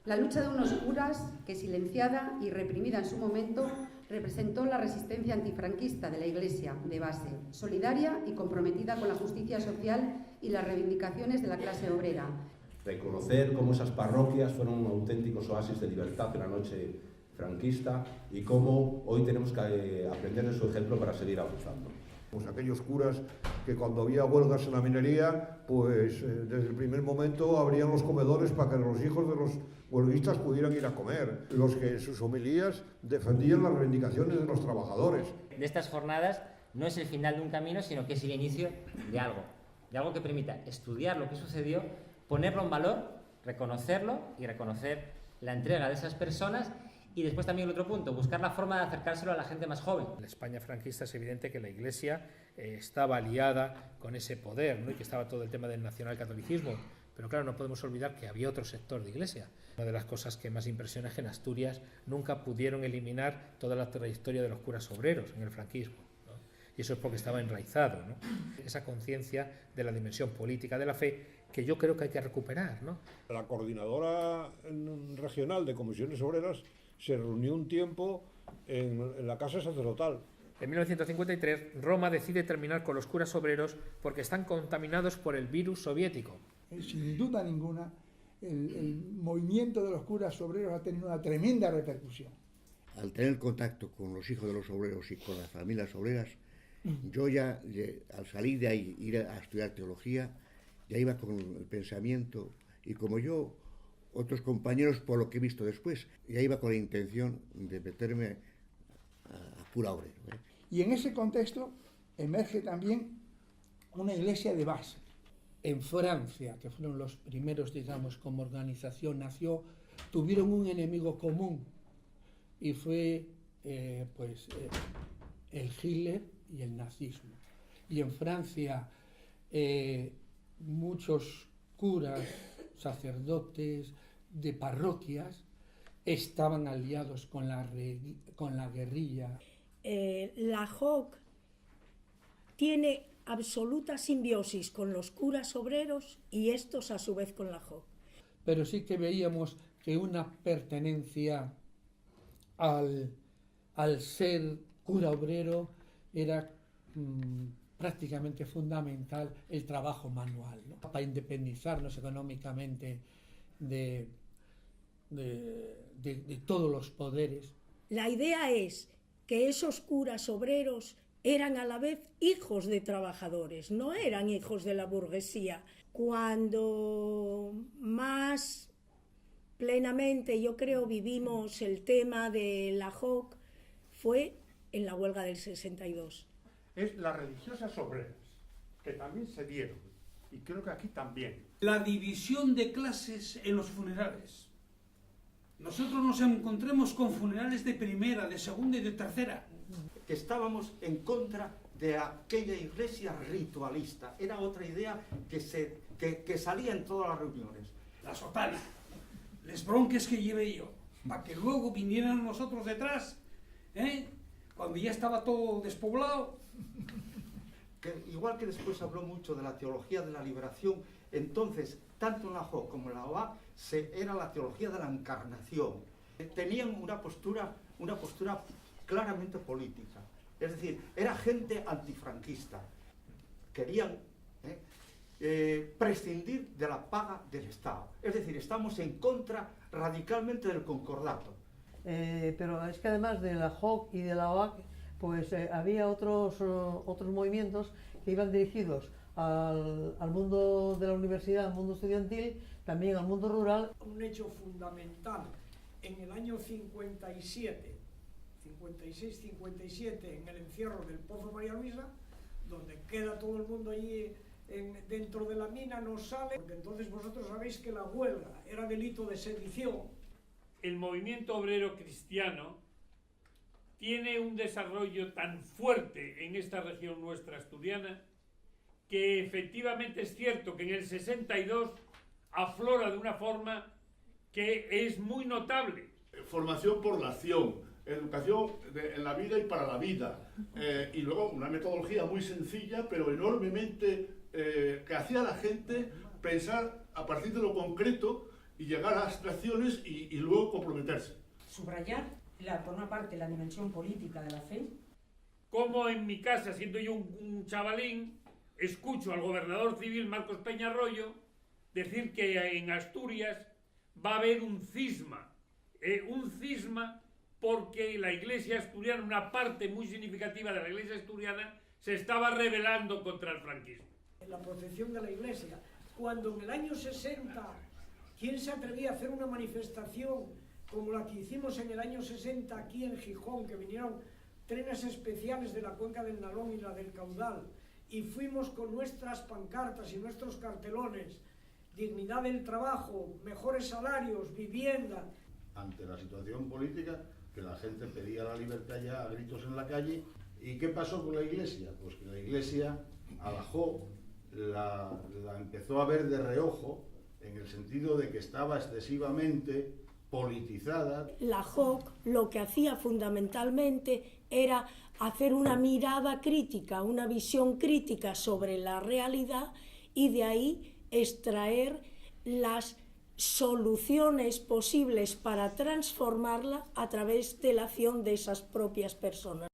La lucha de unos curas que, silenciada y reprimida en su momento, representó la resistencia antifranquista de la Iglesia de base, solidaria y comprometida con la justicia social y las reivindicaciones de la clase obrera. Reconocer cómo esas parroquias fueron auténticos oasis de libertad en la noche franquista y cómo hoy tenemos que aprender de su ejemplo para seguir avanzando. Pues aquellos curas que cuando había huelgas en la minería, pues desde el primer momento abrían los comedores para que los hijos de los huelguistas pudieran ir a comer. Los que en sus homilías defendían las reivindicaciones de los trabajadores. De estas jornadas no es el final de un camino, sino que es el inicio de algo que permita estudiar lo que sucedió, ponerlo en valor, reconocerlo y reconocer la entrega de esas personas. Y después también el otro punto, buscar la forma de acercárselo a la gente más joven. En la España franquista es evidente que la Iglesia estaba aliada con ese poder, ¿no? Y que estaba todo el tema del nacionalcatolicismo. Pero claro, no podemos olvidar que había otro sector de Iglesia. Una de las cosas que más impresiona es que en Asturias nunca pudieron eliminar toda la trayectoria de los curas obreros en el franquismo, ¿no? Y eso es porque estaba enraizado, ¿no? Esa conciencia de la dimensión política de la fe que yo creo que hay que recuperar, ¿no? La coordinadora regional de comisiones obreras se reunió un tiempo en la casa sacerdotal. En 1953, Roma decide terminar con los curas obreros porque están contaminados por el virus soviético. Sin duda ninguna, el movimiento de los curas obreros ha tenido una tremenda repercusión. Al tener contacto con los hijos de los obreros y con las familias obreras, yo ya, al salir de ahí, ir a estudiar teología, ya iba con el pensamiento, y como yo, otros compañeros, por lo que he visto después, ya iba con la intención de meterme a pura obrero. Y en ese contexto emerge también una iglesia de base. En Francia, que fueron los primeros, digamos, como organización, tuvieron un enemigo común y fue el Hitler y el nazismo. Y en Francia muchos curas, sacerdotes de parroquias estaban aliados con la guerrilla. La JOC tiene absoluta simbiosis con los curas obreros y estos a su vez con la JOC. Pero sí que veíamos que una pertenencia al ser cura obrero era prácticamente fundamental el trabajo manual, ¿no? Para independizarnos económicamente de todos los poderes. La idea es que esos curas obreros eran a la vez hijos de trabajadores, no eran hijos de la burguesía. Cuando más plenamente, yo creo, vivimos el tema de la JOC fue en la huelga del 62. Es las religiosas obreras, que también se dieron, y creo que aquí también. La división de clases en los funerales. Nosotros nos encontramos con funerales de primera, de segunda y de tercera. Que estábamos en contra de aquella iglesia ritualista. Era otra idea que salía en todas las reuniones. La sotana, les bronques que llevé yo, para que luego vinieran nosotros detrás, cuando ya estaba todo despoblado. Igual que después habló mucho de la teología de la liberación, entonces, tanto en la JOC como en la OA, era la teología de la encarnación. Tenían una postura claramente política. Es decir, era gente antifranquista. Querían prescindir de la paga del Estado. Es decir, estamos en contra radicalmente del concordato. Pero es que además de la JOC y de la OAC, pues había otros movimientos que iban dirigidos al mundo de la universidad, al mundo estudiantil, también al mundo rural. Un hecho fundamental en el año 56-57, en el encierro del Pozo María Luisa, donde queda todo el mundo allí dentro de la mina, no sale, porque entonces vosotros sabéis que la huelga era delito de sedición. El movimiento obrero cristiano tiene un desarrollo tan fuerte en esta región nuestra asturiana que efectivamente es cierto que en el 62 aflora de una forma que es muy notable. Formación por la acción, educación en la vida y para la vida, y luego una metodología muy sencilla pero enormemente que hacía a la gente pensar a partir de lo concreto y llegar a abstracciones y luego comprometerse. Subrayar, por una parte, la dimensión política de la fe. Como en mi casa, siendo yo un chavalín, escucho al gobernador civil Marcos Peñarroyo decir que en Asturias va a haber un cisma porque la Iglesia asturiana, una parte muy significativa de la Iglesia asturiana, se estaba rebelando contra el franquismo. La protección de la Iglesia. Cuando en el año 60, ¿quién se atrevía a hacer una manifestación como la que hicimos en el año 60 aquí en Gijón, que vinieron trenes especiales de la cuenca del Nalón y la del Caudal, y fuimos con nuestras pancartas y nuestros cartelones, dignidad del trabajo, mejores salarios, vivienda? Ante la situación política, que la gente pedía la libertad ya a gritos en la calle. ¿Y qué pasó con la Iglesia? Pues que la Iglesia a la JOC la empezó a ver de reojo, en el sentido de que estaba excesivamente politizada. La JOC lo que hacía fundamentalmente era hacer una mirada crítica, una visión crítica sobre la realidad y de ahí extraer las soluciones posibles para transformarla a través de la acción de esas propias personas.